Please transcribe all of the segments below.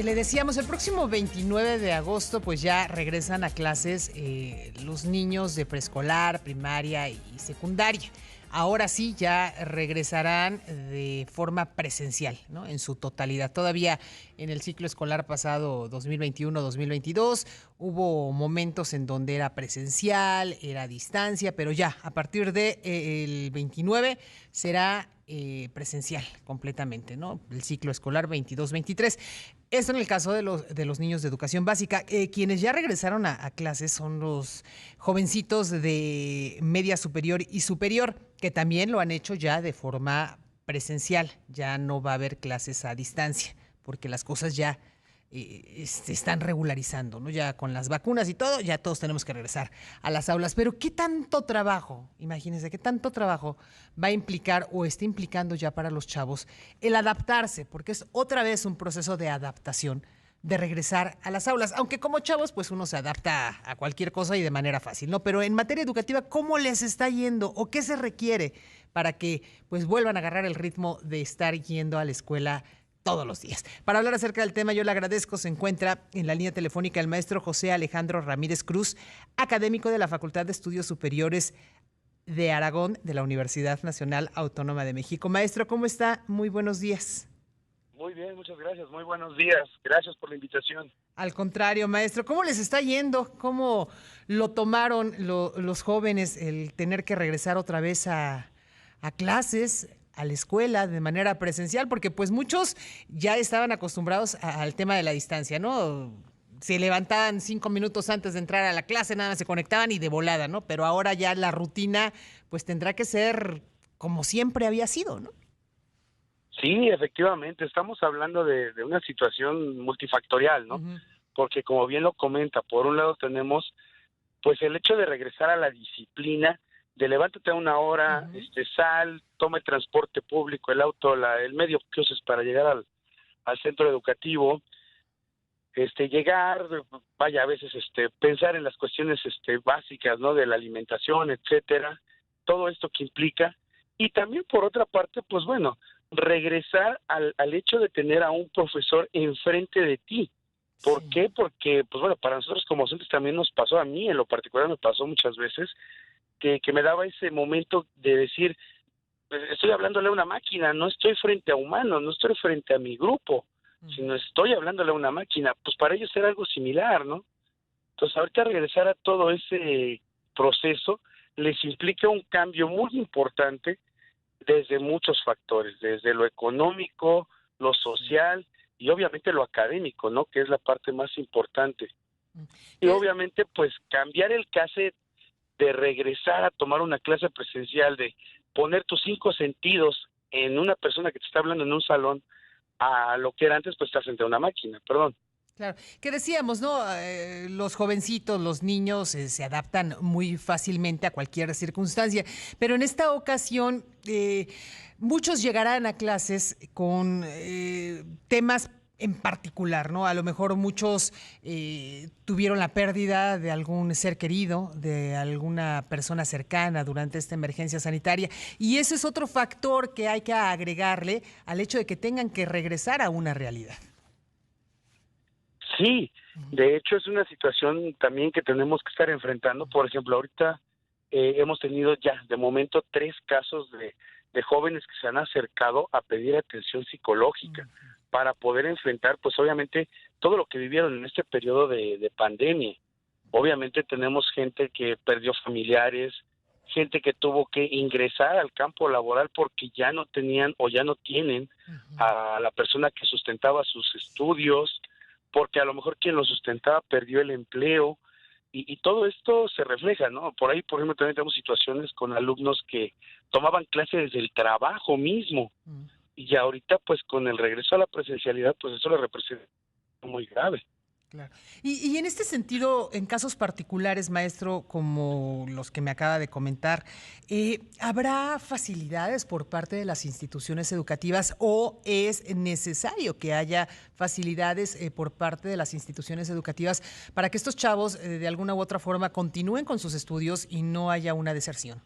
Le decíamos, el próximo 29 de agosto pues ya regresan a clases los niños de preescolar, primaria y secundaria. Ahora sí ya regresarán de forma presencial, ¿no? En su totalidad. Todavía en el ciclo escolar pasado 2021-2022 hubo momentos en donde era presencial, era a distancia, pero ya a partir de el 29 será presencial completamente, ¿no? El ciclo escolar 22-23. Esto en el caso de los niños de educación básica. Quienes ya regresaron a clases son los jovencitos de media superior y superior, que también lo han hecho ya de forma presencial. Ya no va a haber clases a distancia, porque las cosas ya se están regularizando, ¿no? Ya con las vacunas y todo, ya todos tenemos que regresar a las aulas. Pero ¿qué tanto trabajo, imagínense, qué tanto trabajo va a implicar o está implicando ya para los chavos el adaptarse? Porque es otra vez un proceso de adaptación, de regresar a las aulas, aunque como chavos pues uno se adapta a cualquier cosa y de manera fácil, ¿no? Pero en materia educativa, ¿cómo les está yendo o qué se requiere para que pues vuelvan a agarrar el ritmo de estar yendo a la escuela todos los días? Para hablar acerca del tema, yo le agradezco, se encuentra en la línea telefónica el maestro José Alejandro Ramírez Cruz, académico de la Facultad de Estudios Superiores de Aragón de la Universidad Nacional Autónoma de México. Maestro, ¿cómo está? Muy buenos días. Muy bien, muchas gracias. Muy buenos días. Gracias por la invitación. Al contrario, maestro, ¿cómo les está yendo? ¿Cómo lo tomaron los jóvenes el tener que regresar otra vez a clases, a la escuela de manera presencial? Porque pues muchos ya estaban acostumbrados al tema de la distancia, ¿no? Se levantaban 5 minutos antes de entrar a la clase, nada más se conectaban y de volada, ¿no? Pero ahora ya la rutina pues tendrá que ser como siempre había sido, ¿no? Sí, efectivamente, estamos hablando de una situación multifactorial, ¿no? Ujú, Porque como bien lo comenta, por un lado tenemos pues el hecho de regresar a la disciplina, de levántate a una hora, ujú. sal, toma el transporte público, el auto, el medio que uses para llegar al centro educativo, llegar, vaya, a veces pensar en las cuestiones básicas, ¿no? De la alimentación, etcétera, todo esto que implica, y también por otra parte, pues bueno, regresar al hecho de tener a un profesor enfrente de ti. ¿Por Sí, qué? Porque, pues bueno, para nosotros como docentes también nos pasó, a mí en lo particular me pasó muchas veces, que me daba ese momento de decir, pues, estoy hablándole a una máquina, no estoy frente a humanos, no estoy frente a mi grupo, ujú. sino estoy hablándole a una máquina. Pues para ellos era algo similar, ¿no? Entonces ahorita regresar a todo ese proceso les implica un cambio muy importante desde muchos factores, desde lo económico, lo Sí. social y obviamente lo académico, ¿no? Que es la parte más importante. Mm. Y Que obviamente pues cambiar el cassette de regresar a tomar una clase presencial, de poner tus cinco sentidos en una persona que te está hablando en un salón, a lo que era antes, pues estar frente a una máquina, perdón. Claro, que decíamos, ¿no? Los jovencitos, los niños se adaptan muy fácilmente a cualquier circunstancia, pero en esta ocasión muchos llegarán a clases con temas en particular, ¿no? A lo mejor muchos tuvieron la pérdida de algún ser querido, de alguna persona cercana durante esta emergencia sanitaria, y ese es otro factor que hay que agregarle al hecho de que tengan que regresar a una realidad. Sí, Ujú, de hecho es una situación también que tenemos que estar enfrentando. Por ejemplo, ahorita hemos tenido ya de momento 3 casos de jóvenes que se han acercado a pedir atención psicológica ujú. para poder enfrentar, pues obviamente, todo lo que vivieron en este periodo de pandemia. Obviamente tenemos gente que perdió familiares, gente que tuvo que ingresar al campo laboral porque ya no tenían o ya no tienen Ujú. a la persona que sustentaba sus estudios, porque a lo mejor quien lo sustentaba perdió el empleo, y todo esto se refleja, ¿no? Por ahí, por ejemplo, también tenemos situaciones con alumnos que tomaban clases desde el trabajo mismo, Mm, y ahorita pues con el regreso a la presencialidad, pues eso le representa muy grave. claro. Y en este sentido, en casos particulares, maestro, como los que me acaba de comentar, ¿habrá facilidades por parte de las instituciones educativas o es necesario que haya facilidades por parte de las instituciones educativas para que estos chavos, de alguna u otra forma, continúen con sus estudios y no haya una deserción?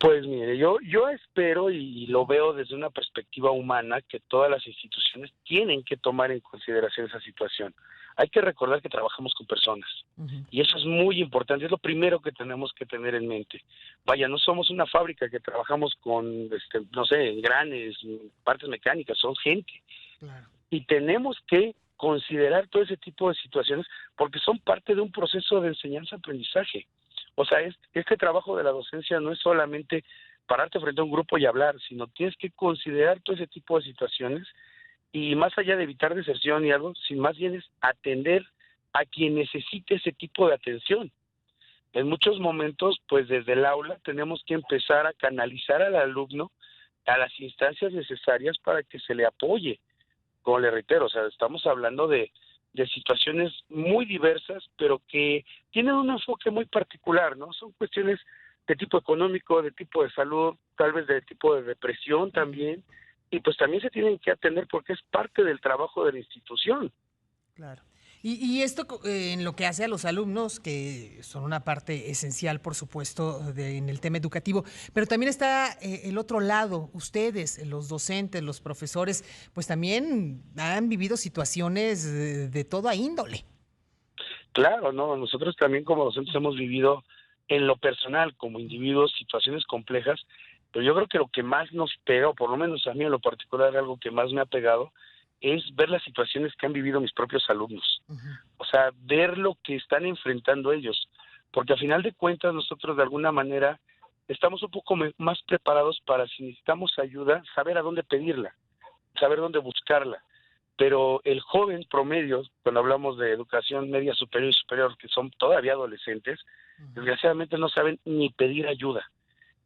Pues mire, yo espero y lo veo desde una perspectiva humana que todas las instituciones tienen que tomar en consideración esa situación. Hay que recordar que trabajamos con personas Ujú. y eso es muy importante, es lo primero que tenemos que tener en mente. Vaya, no somos una fábrica que trabajamos con, no sé, engranes, partes mecánicas, son gente Claro. y tenemos que considerar todo ese tipo de situaciones porque son parte de un proceso de enseñanza-aprendizaje. O sea, este trabajo de la docencia no es solamente pararte frente a un grupo y hablar, sino tienes que considerar todo ese tipo de situaciones y más allá de evitar deserción y algo, sin más bien es atender a quien necesite ese tipo de atención. En muchos momentos, pues desde el aula tenemos que empezar a canalizar al alumno a las instancias necesarias para que se le apoye. Como le reitero, o sea, estamos hablando de situaciones muy diversas, pero que tienen un enfoque muy particular, ¿no? Son cuestiones de tipo económico, de tipo de salud, tal vez de tipo de depresión Ujú. también, y pues también se tienen que atender porque es parte del trabajo de la institución. Claro. Y esto en lo que hace a los alumnos, que son una parte esencial, por supuesto, en el tema educativo, pero también está el otro lado, ustedes, los docentes, los profesores, pues también han vivido situaciones de toda índole. Claro, no, nosotros también como docentes hemos vivido en lo personal, como individuos, situaciones complejas, pero yo creo que lo que más nos pega, o por lo menos a mí en lo particular, algo que más me ha pegado, es ver las situaciones que han vivido mis propios alumnos. Ujú. O sea, ver lo que están enfrentando ellos, porque a final de cuentas nosotros de alguna manera estamos un poco más preparados para si necesitamos ayuda, saber a dónde pedirla, saber dónde buscarla. Pero el joven promedio, cuando hablamos de educación media superior y superior, que son todavía adolescentes, Ujú. desgraciadamente no saben ni pedir ayuda.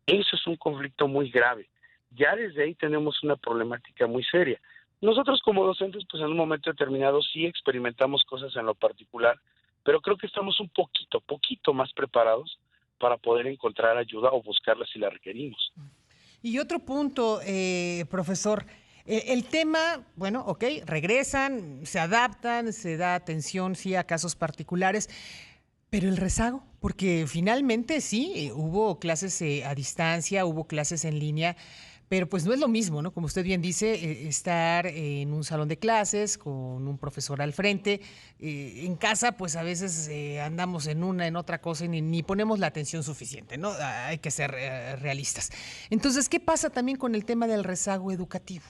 Eso es un conflicto muy grave. Ya desde ahí tenemos una problemática muy seria. Nosotros como docentes, pues en un momento determinado sí experimentamos cosas en lo particular, pero creo que estamos un poquito más preparados para poder encontrar ayuda o buscarla si la requerimos. Y otro punto, profesor, el tema, bueno, ok, regresan, se adaptan, se da atención, sí, a casos particulares, pero el rezago, porque finalmente sí, hubo clases a distancia, hubo clases en línea, pero pues no es lo mismo, ¿no? Como usted bien dice, estar en un salón de clases con un profesor al frente. En casa, pues a veces andamos en una, en otra cosa y ni ponemos la atención suficiente, ¿no? Hay que ser realistas. Entonces, ¿qué pasa también con el tema del rezago educativo?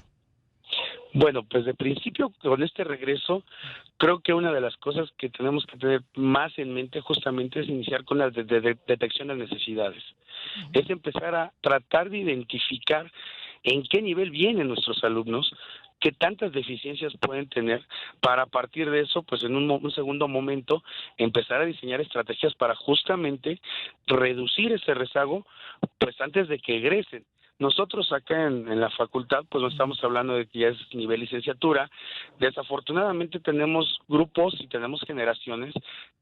Bueno, pues de principio, con este regreso, creo que una de las cosas que tenemos que tener más en mente justamente es iniciar con la detección de necesidades. Ujú. Es empezar a tratar de identificar en qué nivel vienen nuestros alumnos, qué tantas deficiencias pueden tener, para a partir de eso, pues en un segundo momento, empezar a diseñar estrategias para justamente reducir ese rezago, pues antes de que egresen. Nosotros acá en la facultad, pues no Ujú. estamos hablando de que ya es nivel licenciatura. Desafortunadamente tenemos grupos y tenemos generaciones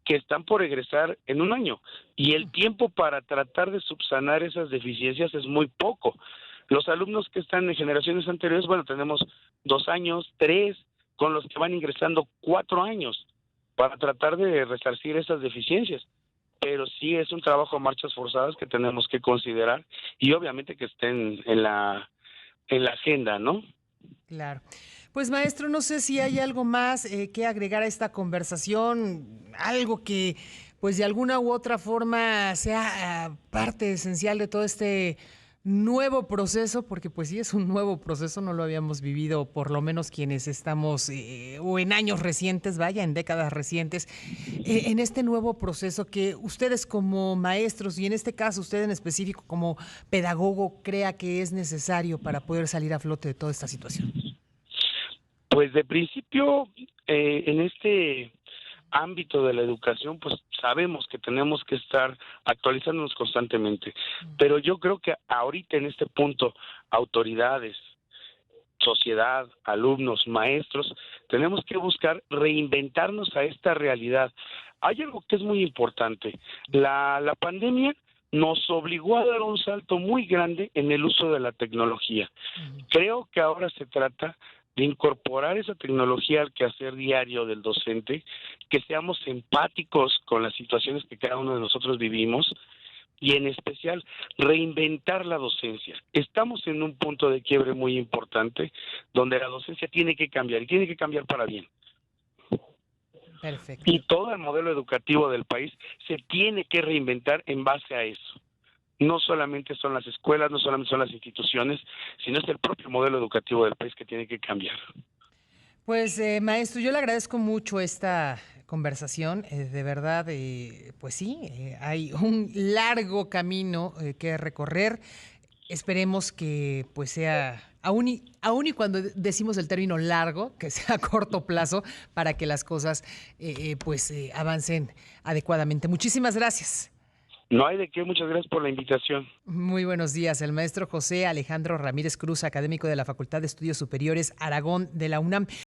que están por egresar en un año y el tiempo para tratar de subsanar esas deficiencias es muy poco. Los alumnos que están en generaciones anteriores, bueno, tenemos 2 años, 3, con los que van ingresando 4 años para tratar de resarcir esas deficiencias. Pero sí es un trabajo a marchas forzadas que tenemos que considerar y obviamente que estén en la agenda, ¿no? Claro. Pues maestro, no sé si hay algo más que agregar a esta conversación, algo que pues de alguna u otra forma sea parte esencial de todo este nuevo proceso, porque pues sí es un nuevo proceso, no lo habíamos vivido, por lo menos quienes estamos, o en años recientes, vaya, en décadas recientes, en este nuevo proceso que ustedes como maestros, y en este caso usted en específico como pedagogo, crea que es necesario para poder salir a flote de toda esta situación. Pues de principio, en este ámbito de la educación, pues sabemos que tenemos que estar actualizándonos constantemente. Pero yo creo que ahorita en este punto, autoridades, sociedad, alumnos, maestros, tenemos que buscar reinventarnos a esta realidad. Hay algo que es muy importante. La pandemia nos obligó a dar un salto muy grande en el uso de la tecnología. Ujú. Creo que ahora se trata de incorporar esa tecnología al quehacer diario del docente, que seamos empáticos con las situaciones que cada uno de nosotros vivimos, y en especial reinventar la docencia. Estamos en un punto de quiebre muy importante donde la docencia tiene que cambiar y tiene que cambiar para bien. Perfecto. Y todo el modelo educativo del país se tiene que reinventar en base a eso. No solamente son las escuelas, no solamente son las instituciones, sino es el propio modelo educativo del país que tiene que cambiar. Pues, maestro, yo le agradezco mucho esta conversación. De verdad, pues sí, hay un largo camino que recorrer. Esperemos que pues sea, aún y cuando decimos el término largo, que sea a corto plazo para que las cosas avancen adecuadamente. Muchísimas gracias. No hay de qué, muchas gracias por la invitación. Muy buenos días. El maestro José Alejandro Ramírez Cruz, académico de la Facultad de Estudios Superiores Aragón de la UNAM.